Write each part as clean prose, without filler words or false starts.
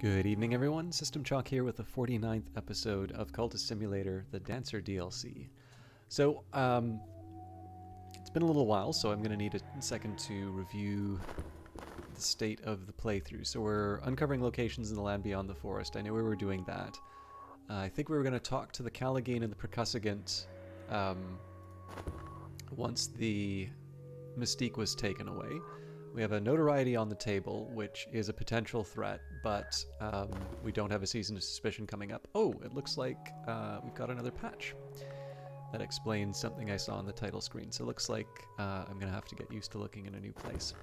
Good evening, everyone. System Chalk here with the 49th episode of Cultist Simulator, the Dancer DLC. So, it's been a little while, so I'm going to need a second to review the state of the playthrough. So we're uncovering locations in the land beyond the forest. I knew we were doing that. I think we were going to talk to the Callagine and the Percussagant once the mystique was taken away. We have a notoriety on the table, which is a potential threat, but we don't have a season of suspicion coming up. Oh, it looks like we've got another patch. That explains something I saw on the title screen. So it looks like I'm going to have to get used to looking in a new place.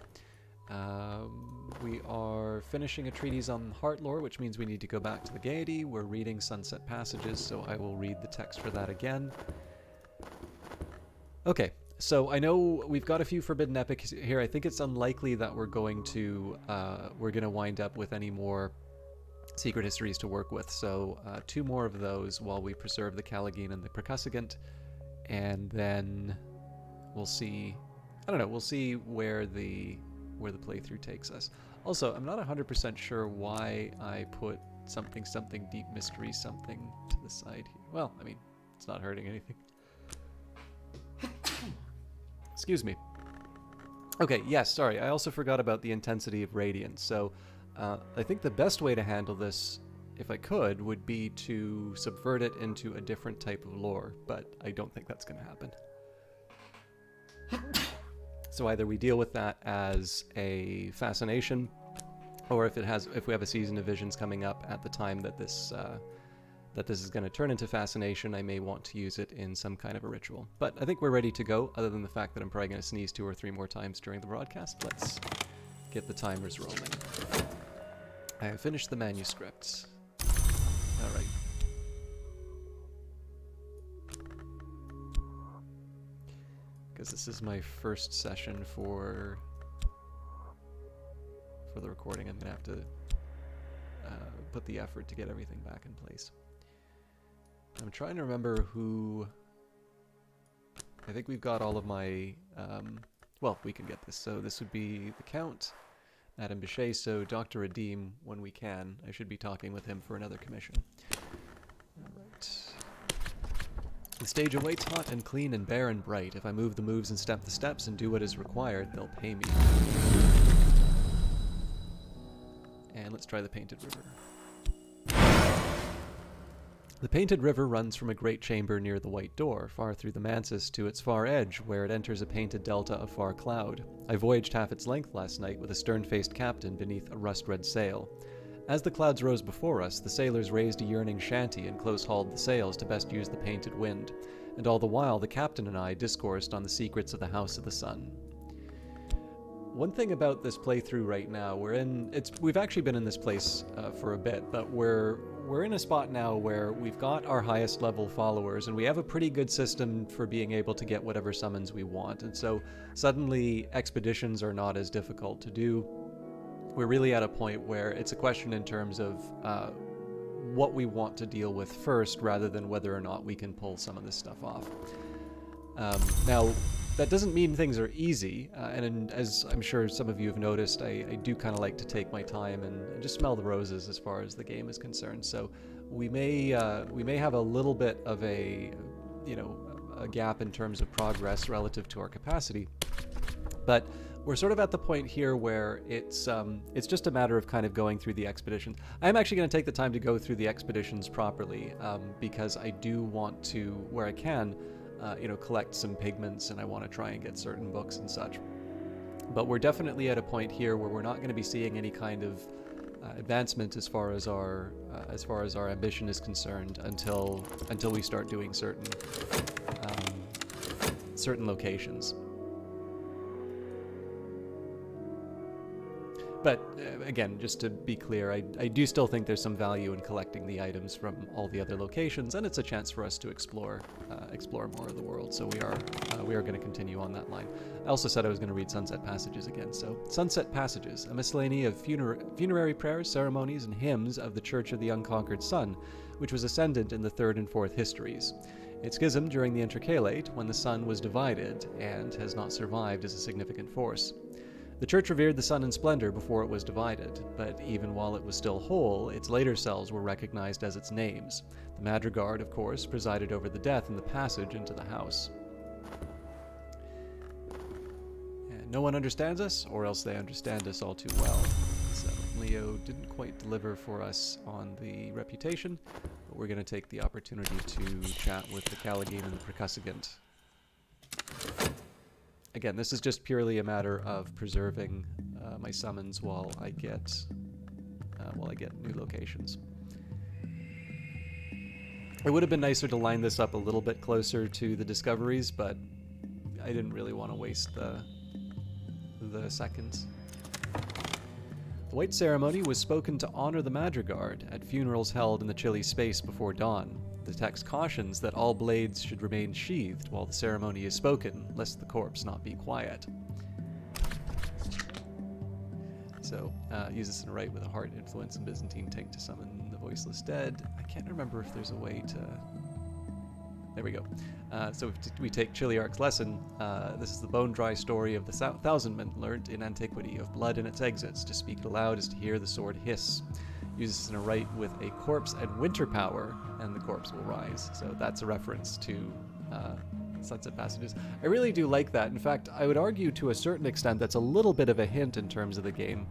We are finishing a treatise on heart lore, which means we need to go back to the Gaiety. We're reading Sunset Passages, so I will read the text for that again. Okay. So I know we've got a few forbidden epics here. I think it's unlikely that we're going to wind up with any more secret histories to work with. So 2 more of those while we preserve the Callagine and the Percussagant, and then we'll see. I don't know. We'll see where the playthrough takes us. Also, I'm not 100% sure why I put something deep mystery something to the side here. Well, I mean, it's not hurting anything. Excuse me. Okay, yes, sorry. I also forgot about the intensity of Radiance. So I think the best way to handle this, if I could, would be to subvert it into a different type of lore, but I don't think that's going to happen. So either we deal with that as a fascination, or if we have a season of visions coming up at the time that this is going to turn into fascination, I may want to use it in some kind of a ritual. But I think we're ready to go, other than the fact that I'm probably going to sneeze 2 or 3 more times during the broadcast. Let's get the timers rolling. I have finished the manuscript. Alright. Because this is my first session for the recording, I'm going to have to put the effort to get everything back in place. I'm trying to remember who... I think we've got all of my... well, we can get this. So this would be the Count, Madame Bichet, so Dr. Redeem, when we can. I should be talking with him for another commission. Alright. The stage awaits hot and clean and bare and bright. If I move the moves and step the steps and do what is required, they'll pay me. And let's try the Painted River. The Painted River runs from a great chamber near the White Door, far through the mansus to its far edge, where it enters a painted delta of far cloud. I voyaged half its length last night with a stern-faced captain beneath a rust-red sail. As the clouds rose before us, the sailors raised a yearning shanty and close-hauled the sails to best use the painted wind, and all the while the captain and I discoursed on the secrets of the House of the Sun. One thing about this playthrough right now, we've actually been in this place for a bit, but we're in a spot now where we've got our highest level followers, and we have a pretty good system for being able to get whatever summons we want, and so suddenly expeditions are not as difficult to do. We're really at a point where it's a question in terms of what we want to deal with first, rather than whether or not we can pull some of this stuff off. Now, that doesn't mean things are easy, and as I'm sure some of you have noticed, I do kind of like to take my time and just smell the roses as far as the game is concerned. So we may have a little bit of a gap in terms of progress relative to our capacity, but we're sort of at the point here where it's just a matter of kind of going through the expeditions. I'm actually going to take the time to go through the expeditions properly, because I do want to, where I can, collect some pigments, and I want to try and get certain books and such. But we're definitely at a point here where we're not going to be seeing any kind of advancement as far as our ambition is concerned until we start doing certain locations. But again, just to be clear, I do still think there's some value in collecting the items from all the other locations, and it's a chance for us to explore more of the world. So we are going to continue on that line. I also said I was going to read Sunset Passages again. So Sunset Passages, a miscellany of funerary prayers, ceremonies, and hymns of the Church of the Unconquered Sun, which was ascendant in the 3rd and 4th histories. Its schism during the Intercalate, when the Sun was divided and has not survived as a significant force. The church revered the sun in splendor before it was divided, but even while it was still whole, its later cells were recognized as its names. The madrigard, of course, presided over the death in the passage into the house. And no one understands us, or else they understand us all too well. So Leo didn't quite deliver for us on the reputation, but we're going to take the opportunity to chat with the Callaghan and the Percussagant. Again, this is just purely a matter of preserving my summons while I get new locations. It would have been nicer to line this up a little bit closer to the discoveries, but I didn't really want to waste the seconds. The white ceremony was spoken to honor the madrigard at funerals held in the chilly space before dawn. The text cautions that all blades should remain sheathed while the ceremony is spoken, lest the corpse not be quiet. So, use this in a rite with a heart, influence, and Byzantine taint to summon the voiceless dead. I can't remember if there's a way to... There we go. So if we take Chiliarch's lesson, this is the bone-dry story of the thousand men learnt in antiquity, of blood in its exits. To speak it aloud is to hear the sword hiss. Use this in a rite with a corpse and winter power, and the corpse will rise. So that's a reference to sunset passages. I really do like that. In fact, I would argue to a certain extent that's a little bit of a hint in terms of the game.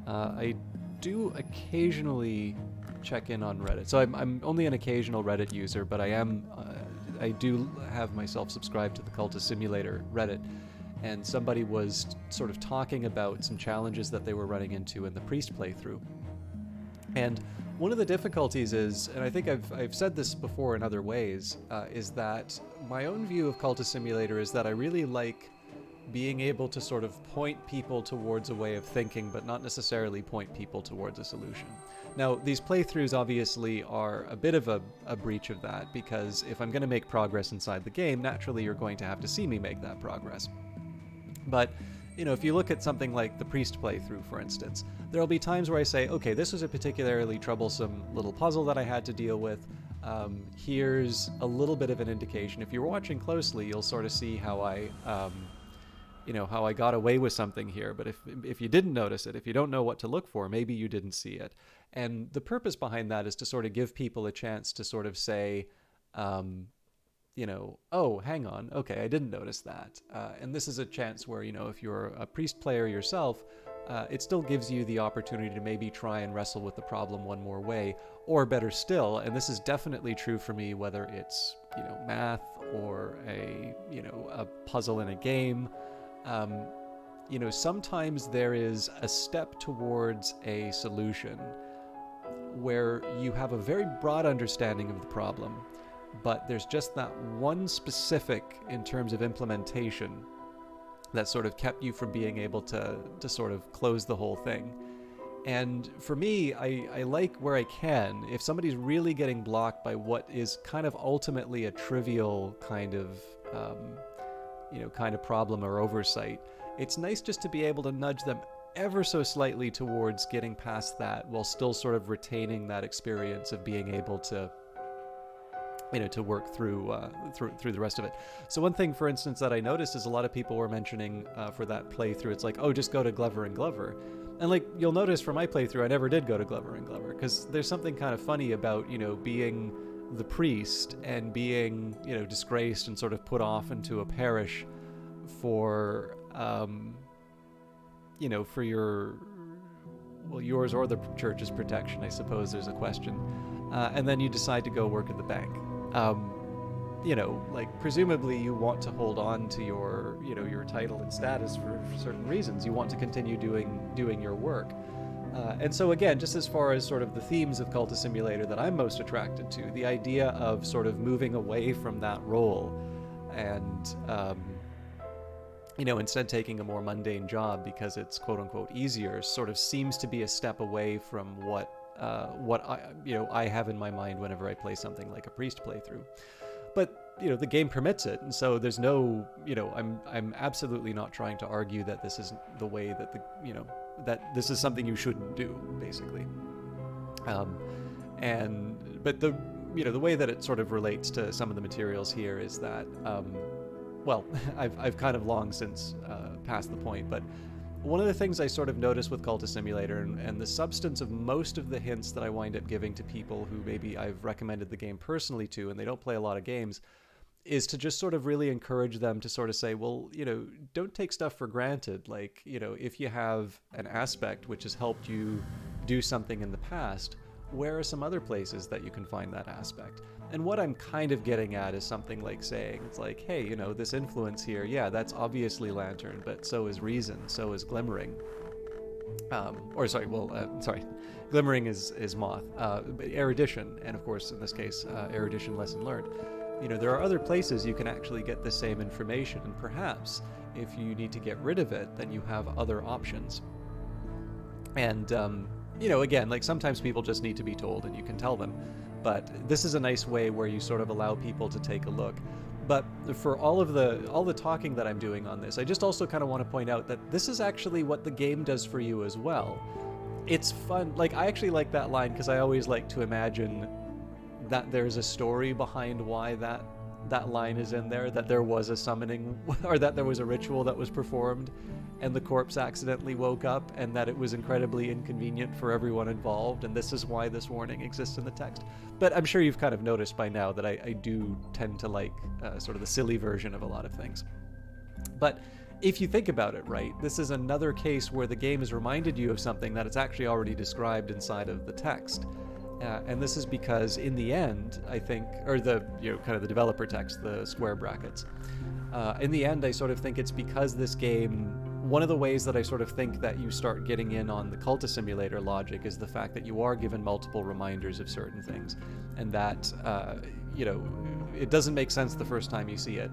I do occasionally check in on Reddit. So I'm only an occasional Reddit user, but I do have myself subscribed to the Cultist Simulator Reddit, and somebody was sort of talking about some challenges that they were running into in the priest playthrough. And one of the difficulties is, and I think I've said this before in other ways, is that my own view of Cultist Simulator is that I really like being able to sort of point people towards a way of thinking, but not necessarily point people towards a solution. Now, these playthroughs obviously are a bit of a breach of that, because if I'm going to make progress inside the game, naturally you're going to have to see me make that progress. But, you know, if you look at something like the priest playthrough, for instance, there'll be times where I say, okay, this was a particularly troublesome little puzzle that I had to deal with. Here's a little bit of an indication. If you're watching closely, you'll sort of see how I... how I got away with something here, but if you didn't notice it, if you don't know what to look for, maybe you didn't see it. And the purpose behind that is to sort of give people a chance to sort of say, oh, hang on, okay, I didn't notice that. And this is a chance where, if you're a priest player yourself, it still gives you the opportunity to maybe try and wrestle with the problem one more way, or better still, and this is definitely true for me, whether it's, math or a puzzle in a game. Sometimes there is a step towards a solution where you have a very broad understanding of the problem, but there's just that one specific in terms of implementation that sort of kept you from being able to sort of close the whole thing. And for me, I like where I can, if somebody's really getting blocked by what is kind of ultimately a trivial kind of problem or oversight, it's nice just to be able to nudge them ever so slightly towards getting past that while still sort of retaining that experience of being able to to work through the rest of it. So one thing, for instance, that I noticed is a lot of people were mentioning for that playthrough, it's like, oh, just go to Glover and Glover. And like, you'll notice for my playthrough, I never did go to Glover and Glover, because there's something kind of funny about, being the priest and being, disgraced and sort of put off into a parish for, for yours or the church's protection, I suppose there's a question. And then you decide to go work at the bank. Presumably you want to hold on to your, your title and status for certain reasons. You want to continue doing your work. And so again, just as far as sort of the themes of Cultist Simulator that I'm most attracted to, the idea of sort of moving away from that role and, instead taking a more mundane job because it's quote-unquote easier, sort of seems to be a step away from what I have in my mind whenever I play something like a priest playthrough. But, the game permits it, and so there's no, I'm absolutely not trying to argue that this isn't the way that that this is something you shouldn't do, basically. But the way that it sort of relates to some of the materials here is that, I've kind of long since passed the point, but one of the things I sort of noticed with Cultist Simulator, and the substance of most of the hints that I wind up giving to people who maybe I've recommended the game personally to, and they don't play a lot of games, is to just sort of really encourage them to sort of say, well, you know, don't take stuff for granted. Like, you know, if you have an aspect which has helped you do something in the past, where are some other places that you can find that aspect? And what I'm kind of getting at is something like saying, it's like, hey, you know, this influence here, yeah, that's obviously Lantern, but so is Reason, so is Glimmering. Glimmering is Moth, but Erudition, and of course, in this case, Erudition Lesson Learned. You know, there are other places you can actually get the same information, and perhaps if you need to get rid of it, then you have other options. And, you know, again, like sometimes people just need to be told and you can tell them. But this is a nice way where you sort of allow people to take a look. But for all the talking that I'm doing on this, I just also kind of want to point out that this is actually what the game does for you as well. It's fun. Like, I actually like that line because I always like to imagine that there's a story behind why that line is in there, that there was a summoning, or that there was a ritual that was performed and the corpse accidentally woke up, and that it was incredibly inconvenient for everyone involved, and this is why this warning exists in the text. But I'm sure you've kind of noticed by now that I do tend to like sort of the silly version of a lot of things. But if you think about it, right, this is another case where the game has reminded you of something that it's actually already described inside of the text. And this is because in the end, I think, or the, you know, kind of the developer text, the square brackets, in the end, I sort of think it's because this game, one of the ways that I sort of think that you start getting in on the Cultist Simulator logic is the fact that you are given multiple reminders of certain things, and that, you know, it doesn't make sense the first time you see it,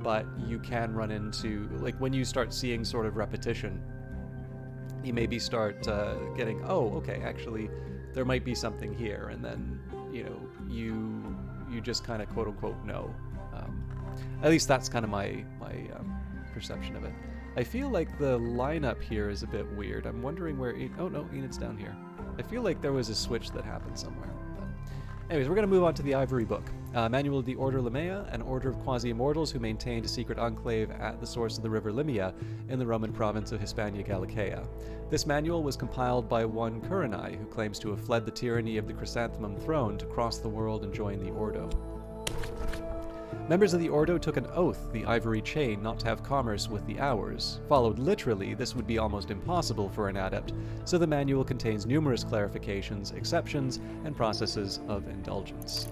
but you can run into, like, when you start seeing sort of repetition, you maybe start getting, oh, okay, actually, there might be something here, and then, you know, you just kind of quote-unquote know. At least that's kind of my perception of it. I feel like the lineup here is a bit weird. I'm wondering where... oh, no, Enid's down here. I feel like there was a switch that happened somewhere. But anyways, we're going to move on to the Ivory Book. Manual of the Order Limea, an order of quasi-immortals who maintained a secret enclave at the source of the river Limea in the Roman province of Hispania Gallicaea. This manual was compiled by one Kurenai, who claims to have fled the tyranny of the Chrysanthemum throne to cross the world and join the Ordo. Members of the Ordo took an oath, the Ivory Chain, not to have commerce with the Hours. Followed literally, this would be almost impossible for an adept, so the manual contains numerous clarifications, exceptions, and processes of indulgence.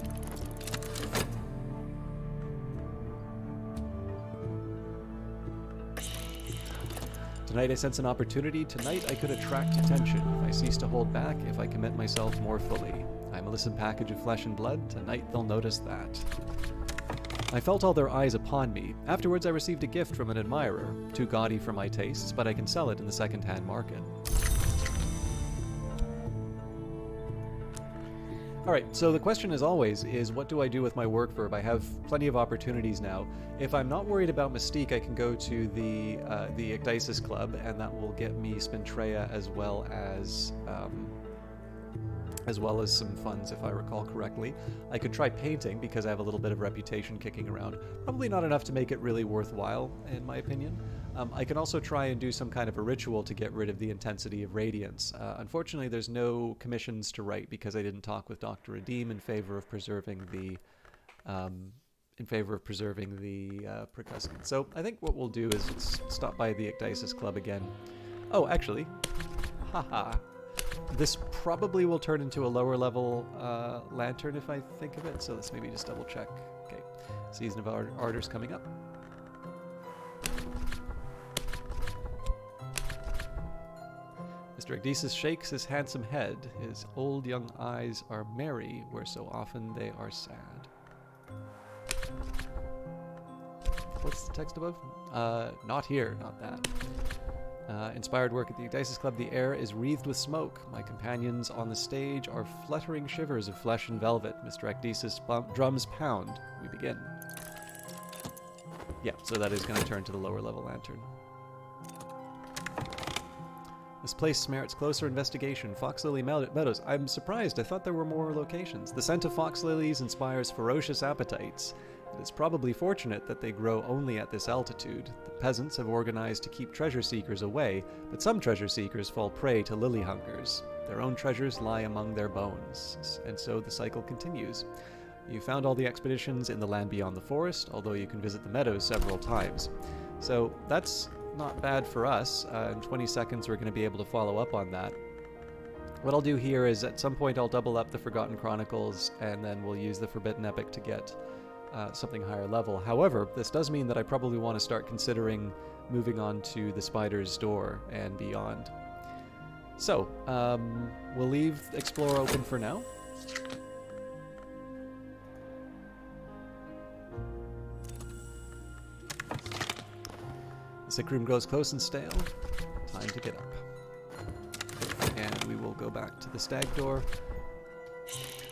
Tonight I sense an opportunity. Tonight I could attract attention. If I cease to hold back, if I commit myself more fully. I'm a listen package of flesh and blood. Tonight they'll notice that. I felt all their eyes upon me. Afterwards I received a gift from an admirer. Too gaudy for my tastes, but I can sell it in the second-hand market. Alright, so the question as always is, what do I do with my work verb? I have plenty of opportunities now. If I'm not worried about Mystique, I can go to the Ecdysis Club, and that will get me Spintrea as well as some funds, if I recall correctly. I could try painting, because I have a little bit of reputation kicking around. Probably not enough to make it really worthwhile, in my opinion. I can also try and do some kind of a ritual to get rid of the intensity of Radiance. Unfortunately, there's no commissions to write, because I didn't talk with Dr. Redeem in favor of preserving the percussive. So I think what we'll do is stop by the Ecdysis Club again. Oh, actually, haha. This probably will turn into a lower level lantern if I think of it, so let's maybe just double check. Okay, Season of Ardors coming up. Mr. Ecdysis shakes his handsome head. His old young eyes are merry, where so often they are sad. What's the text above? Not here, not that. Inspired work at the Ecdysis Club. The air is wreathed with smoke. My companions on the stage are fluttering shivers of flesh and velvet. Mr. Ecdysis drums pound. We begin. Yeah, so that is going to turn to the lower level lantern. This place merits closer investigation. Fox Lily Meadows. I'm surprised. I thought there were more locations. The scent of fox lilies inspires ferocious appetites. It's probably fortunate that they grow only at this altitude. The peasants have organized to keep treasure seekers away, but some treasure seekers fall prey to lily hungers. Their own treasures lie among their bones, and so the cycle continues. You found all the expeditions in the land beyond the forest, although you can visit the meadows several times. So that's not bad for us. In 20 seconds we're going to be able to follow up on that. What I'll do here is at some point I'll double up the Forgotten Chronicles, and then we'll use the Forbidden Epic to get something higher level. However, this does mean that I probably want to start considering moving on to the Spider's Door and beyond. So, we'll leave Explore open for now. The sick room grows close and stale. Time to get up. And we will go back to the Stag Door.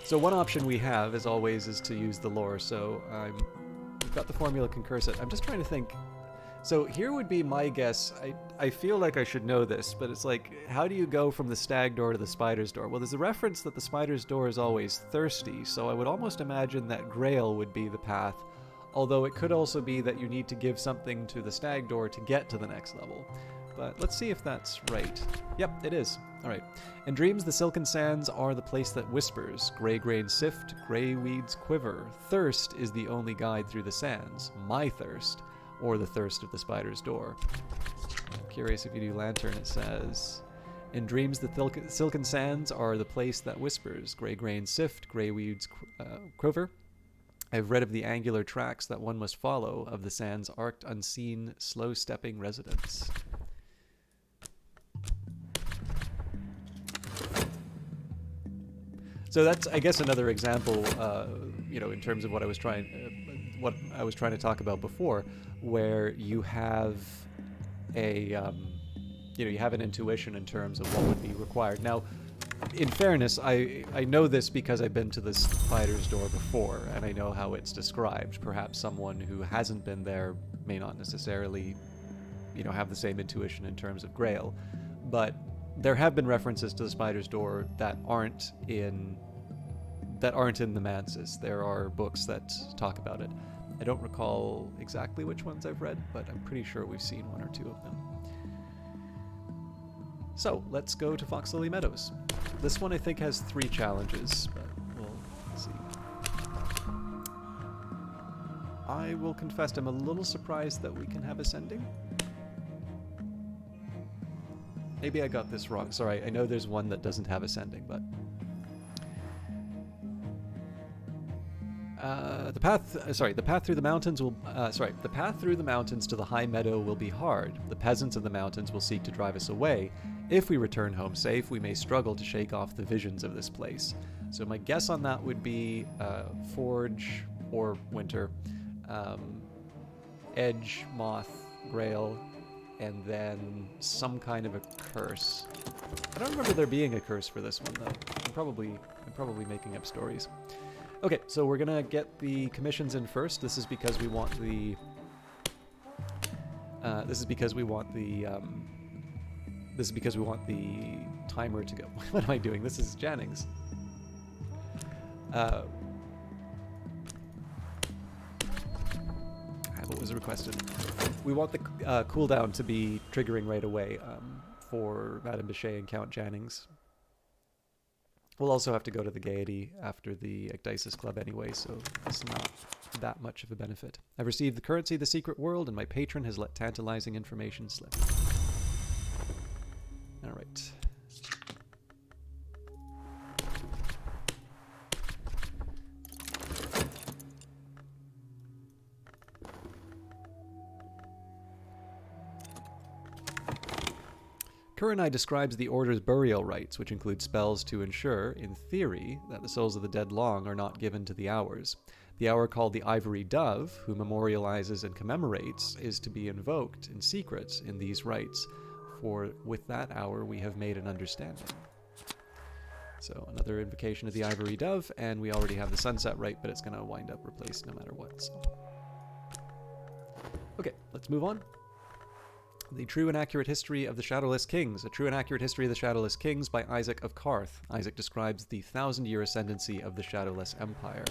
So one option we have, as always, is to use the lore. So we've got the formula concursit. I'm just trying to think. So here would be my guess. I feel like I should know this, but it's like, how do you go from the Stag Door to the Spider's Door? Well, there's a reference that the Spider's Door is always thirsty, so I would almost imagine that Grail would be the path, although it could also be that you need to give something to the Stag Door to get to the next level. But let's see if that's right. Yep, it is. Alright. In dreams, the silken sands are the place that whispers. Grey grain sift, grey weeds quiver. Thirst is the only guide through the sands. My thirst, or the thirst of the Spider's Door. I'm curious if you do Lantern, it says... In dreams, the silken sands are the place that whispers. Grey grain sift, grey weeds quiver. I've read of the angular tracks that one must follow, of the sands' arced, unseen, slow-stepping residents. So that's, I guess, another example, you know, in terms of what I was trying to talk about before, where you have a, you know, you have an intuition in terms of what would be required. Now, in fairness, I know this because I've been to the Spider's Door before, and I know how it's described. Perhaps someone who hasn't been there may not necessarily, you know, have the same intuition in terms of Grail, but there have been references to the Spider's Door that aren't in the Manses. There are books that talk about it. I don't recall exactly which ones I've read, but I'm pretty sure we've seen one or two of them. So, let's go to Fox Lily Meadows. This one I think has 3 challenges, but we'll see. I will confess I'm a little surprised that we can have ascending. Maybe I got this wrong. Sorry, I know there's one that doesn't have ascending, but... the path through the mountains will... the path through the mountains to the high meadow will be hard. The peasants of the mountains will seek to drive us away. If we return home safe, we may struggle to shake off the visions of this place. So my guess on that would be Forge or Winter, Edge, Moth, Grail, and then some kind of a curse. I don't remember there being a curse for this one though. I'm probably making up stories. Okay, so we're gonna get the commissions in first. This is because we want the timer to go. What am I doing? This is Jannings. What was requested? We want the cooldown to be triggering right away for Madame Bichet and Count Jannings. We'll also have to go to the Gaiety after the Ecdysis Club anyway, so it's not that much of a benefit. I've received the currency of the secret world, and my patron has let tantalizing information slip. Alright. Kurenai describes the Order's burial rites, which include spells to ensure, in theory, that the souls of the dead long are not given to the Hours. The Hour called the Ivory Dove, who memorializes and commemorates, is to be invoked in secret in these rites, for with that Hour we have made an understanding. So another invocation of the Ivory Dove, and we already have the Sunset Rite, but it's going to wind up replaced no matter what. So. Okay, let's move on. The True and Accurate History of the Shadowless Kings. A True and Accurate History of the Shadowless Kings by Isaac of Karth. Isaac describes the 1,000-year ascendancy of the Shadowless Empire.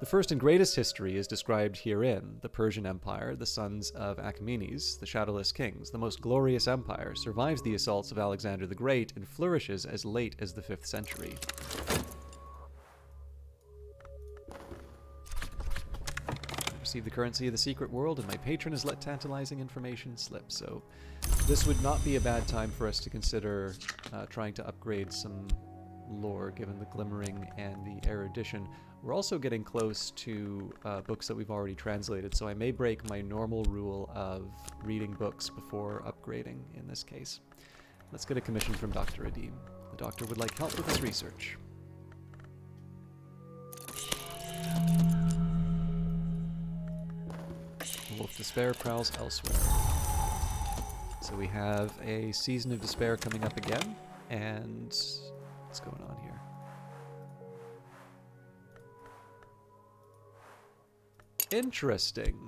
The first and greatest history is described herein, the Persian Empire, the sons of Achaemenes, the shadowless kings, the most glorious empire, survives the assaults of Alexander the Great and flourishes as late as the 5th century. Receive the currency of the secret world, and my patron has let tantalizing information slip, so this would not be a bad time for us to consider trying to upgrade some lore, given the glimmering and the erudition. We're also getting close to books that we've already translated, so I may break my normal rule of reading books before upgrading in this case. Let's get a commission from Dr. Adim. The doctor would like help with his research. Wolf Despair prowls elsewhere. So we have a Season of Despair coming up again, and what's going on here? Interesting.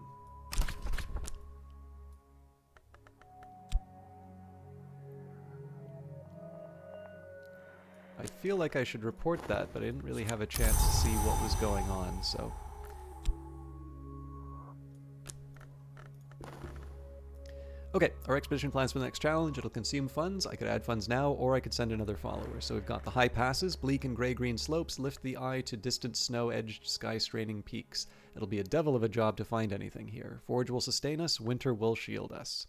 I feel like I should report that, but I didn't really have a chance to see what was going on, so... Okay, our expedition plans for the next challenge. It'll consume funds. I could add funds now, or I could send another follower. So we've got the high passes, bleak and gray-green slopes, lift the eye to distant snow-edged, sky-straining peaks. It'll be a devil of a job to find anything here. Forge will sustain us, winter will shield us.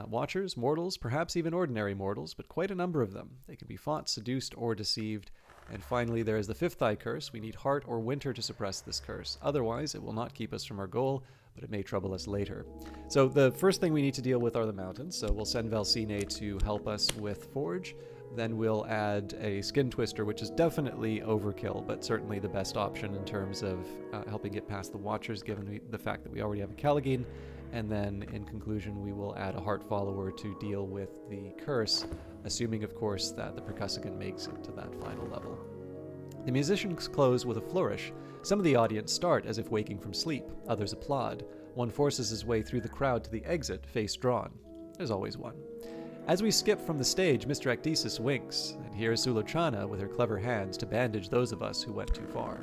Watchers, mortals, perhaps even ordinary mortals, but quite a number of them. They can be fought, seduced, or deceived. And finally, there is the 5th eye curse. We need heart or winter to suppress this curse. Otherwise, it will not keep us from our goal, but it may trouble us later. So the first thing we need to deal with are the mountains. So we'll send Valsine to help us with Forge. Then we'll add a Skin Twister, which is definitely overkill, but certainly the best option in terms of helping get past the Watchers, given the fact that we already have a Callagine. And then, in conclusion, we will add a Heart Follower to deal with the curse, assuming, of course, that the Percussigan makes it to that final level. The musicians close with a flourish. Some of the audience start as if waking from sleep. Others applaud. One forces his way through the crowd to the exit, face drawn. There's always one. As we skip from the stage, Mr. Ecdysis winks, and here is Sulochana with her clever hands to bandage those of us who went too far.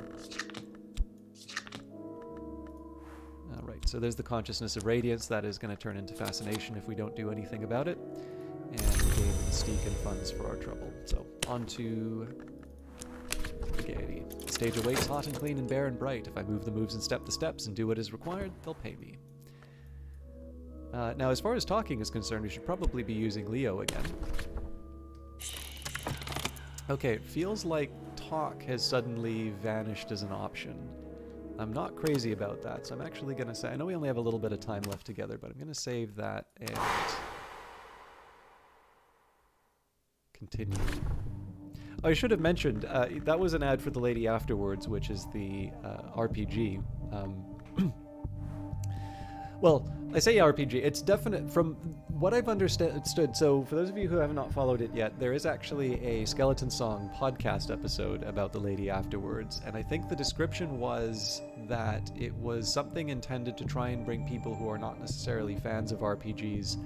Alright, so there's the consciousness of Radiance. That is going to turn into fascination if we don't do anything about it. And we gain mystique and funds for our trouble. So, on to the gaiety. The stage awaits hot and clean and bare and bright. If I move the moves and step the steps and do what is required, they'll pay me. Now, as far as talking is concerned, we should probably be using Leo again. Okay, it feels like talk has suddenly vanished as an option. I'm not crazy about that, so I'm actually going to say... I know we only have a little bit of time left together, but I'm going to save that and continue. Oh, I should have mentioned, that was an ad for The Lady Afterwards, which is the RPG. Well, I say RPG, it's definite, from what I've understood, so for those of you who have not followed it yet, there is actually a Skeleton Song podcast episode about The Lady Afterwards, and I think the description was that it was something intended to try and bring people who are not necessarily fans of RPGs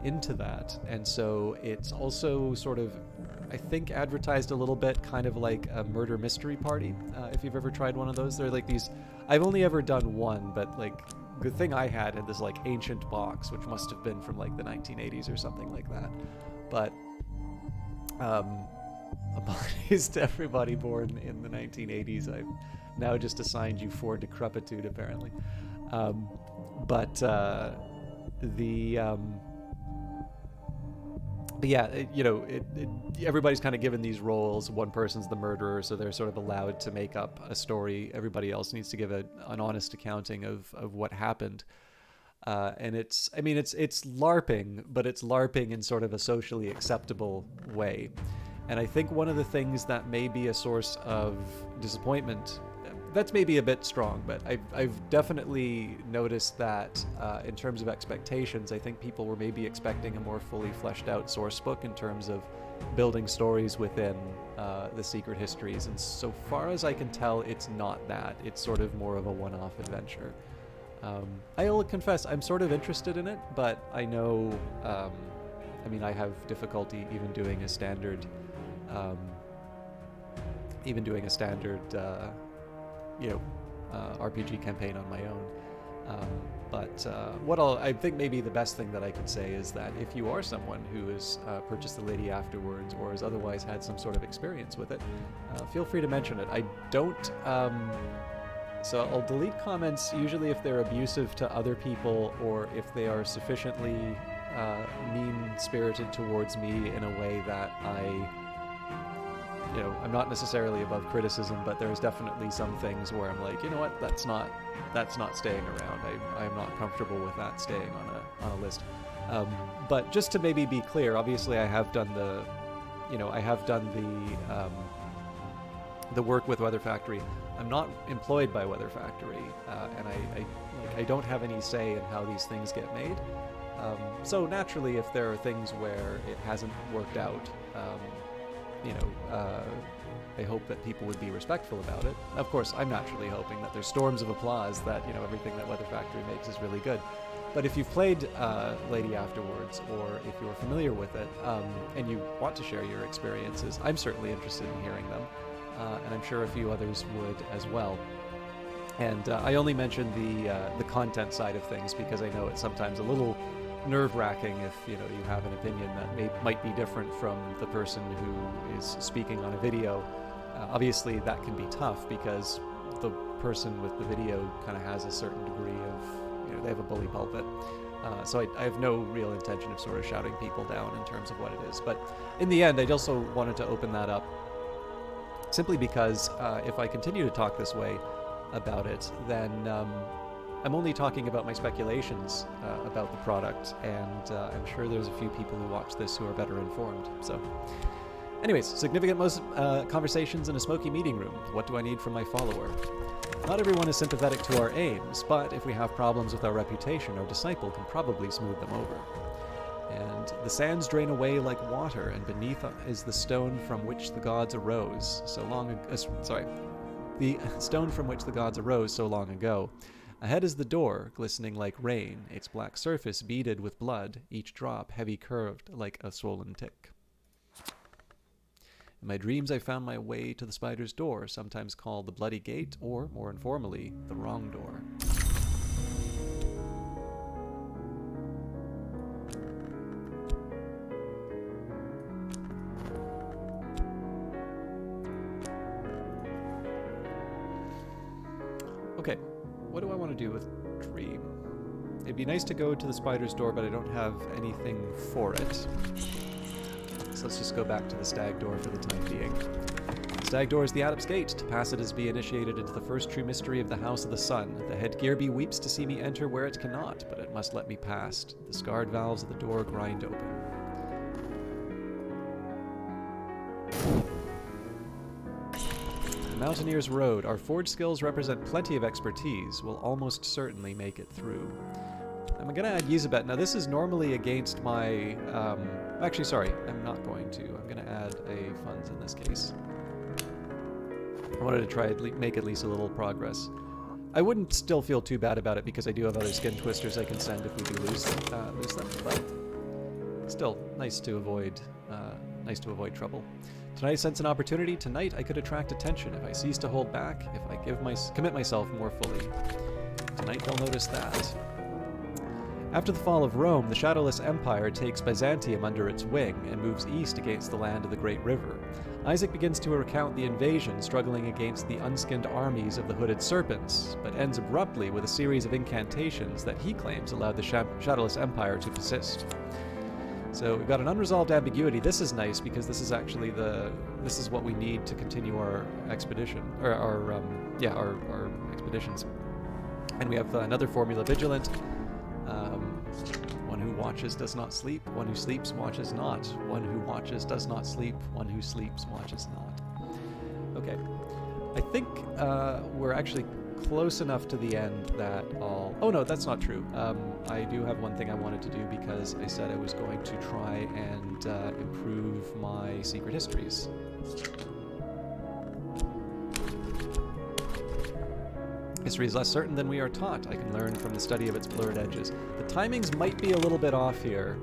into that, and so it's also sort of, I think, advertised a little bit kind of like a murder mystery party, if you've ever tried one of those. They're like these, I've only ever done one, but like, the thing I had this like ancient box, which must have been from like the 1980s or something like that. But apologies to everybody born in the 1980s. I've now just assigned you 4 decrepitude, apparently. But yeah, you know, everybody's kind of given these roles. One person's the murderer, so they're sort of allowed to make up a story. Everybody else needs to give an honest accounting of what happened. And it's LARPing, but it's LARPing in sort of a socially acceptable way. And I think one of the things that may be a source of disappointment, that's maybe a bit strong, but I've definitely noticed that in terms of expectations, I think people were maybe expecting a more fully fleshed out source book in terms of building stories within the secret histories, and so far as I can tell, it's not that. It's sort of more of a one-off adventure. I'll confess, I'm sort of interested in it, but I know, I mean, I have difficulty even doing a standard, you know, RPG campaign on my own. But I think maybe the best thing that I could say is that if you are someone who has purchased the Lady afterwards or has otherwise had some sort of experience with it, feel free to mention it. I don't... so I'll delete comments usually if they're abusive to other people or if they are sufficiently mean-spirited towards me in a way that I'm not necessarily above criticism, but there's definitely some things where I'm like, you know what, that's not staying around. I'm not comfortable with that staying on a list. But just to maybe be clear, obviously I have done the work with Weather Factory. I'm not employed by Weather Factory, and I don't have any say in how these things get made. So naturally, if there are things where it hasn't worked out, I hope that people would be respectful about it. Of course, I'm naturally hoping that there's storms of applause that, everything that Weather Factory makes is really good. But if you've played Lady afterwards, or if you're familiar with it, and you want to share your experiences, I'm certainly interested in hearing them. And I'm sure a few others would as well. And I only mention the content side of things because I know it's sometimes a little nerve-wracking if you have an opinion that might be different from the person who is speaking on a video. Obviously that can be tough because the person with the video kind of has a certain degree of, they have a bully pulpit. So I have no real intention of sort of shouting people down in terms of what it is. But in the end, I also wanted to open that up simply because if I continue to talk this way about it, then I'm only talking about my speculations about the product, and I'm sure there's a few people who watch this who are better informed. So, anyways, significant conversations in a smoky meeting room. What do I need from my follower? Not everyone is sympathetic to our aims, but if we have problems with our reputation, our disciple can probably smooth them over. And the sands drain away like water, and beneath is the stone from which the gods arose so long ago. The stone from which the gods arose so long ago. Ahead is the door, glistening like rain, its black surface beaded with blood, each drop heavy curved like a swollen tick. In my dreams I found my way to the spider's door, sometimes called the Bloody Gate, or, more informally, the Wrong Door. Okay, what do I want to do with Dream? It'd be nice to go to the spider's door, but I don't have anything for it. So let's just go back to the stag door for the time being. The stag door is the Adept's Gate. To pass it is be initiated into the first true mystery of the House of the Sun. The headgear be weeps to see me enter where it cannot, but it must let me past. The scarred valves of the door grind open. Mountaineer's Road. Our forge skills represent plenty of expertise. We'll almost certainly make it through. I'm going to add Yzabet. Now this is normally against my... actually, sorry, I'm not going to. I'm going to add a funds in this case. I wanted to try to make at least a little progress. I wouldn't still feel too bad about it because I do have other skin twisters I can send if we do lose them, but still, nice to avoid trouble. Tonight I sense an opportunity. Tonight I could attract attention if I cease to hold back, if I commit myself more fully. Tonight they'll notice that. After the fall of Rome, the Shadowless Empire takes Byzantium under its wing and moves east against the land of the Great River. Isaac begins to recount the invasion, struggling against the unskinned armies of the Hooded Serpents, but ends abruptly with a series of incantations that he claims allowed the Shadowless Empire to persist. So we've got an unresolved ambiguity. This is nice because this is actually this is what we need to continue our expedition, or our expeditions. And we have another formula: vigilant. One who watches does not sleep. One who sleeps watches not. One who watches does not sleep. One who sleeps watches not. Okay, I think we're actually close enough to the end that I'll... Oh no, that's not true. I do have one thing I wanted to do because I said I was going to try and improve my secret histories. History is less certain than we are taught. I can learn from the study of its blurred edges. The timings might be a little bit off here.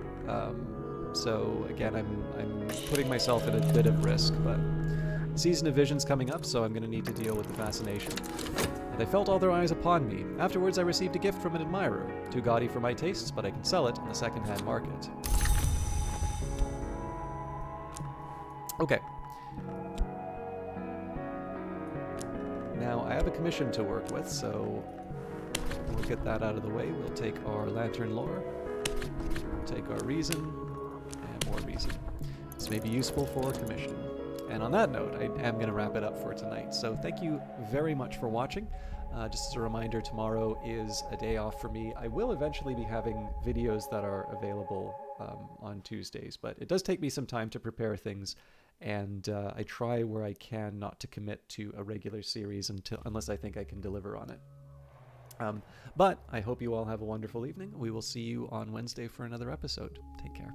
So again, I'm putting myself at a bit of risk, but the season of vision's coming up, so I'm going to need to deal with the fascination. and I felt all their eyes upon me. Afterwards I received a gift from an admirer, too gaudy for my tastes, but I can sell it on the second-hand market. Okay. Now, I have a commission to work with, so we'll get that out of the way. We'll take our lantern lore, take our reason, and more reason. This may be useful for commission. And on that note, I am going to wrap it up for tonight. So thank you very much for watching. Just as a reminder, tomorrow is a day off for me. I will eventually be having videos that are available on Tuesdays, but it does take me some time to prepare things, and I try where I can not to commit to a regular series unless I think I can deliver on it. But I hope you all have a wonderful evening. We will see you on Wednesday for another episode. Take care.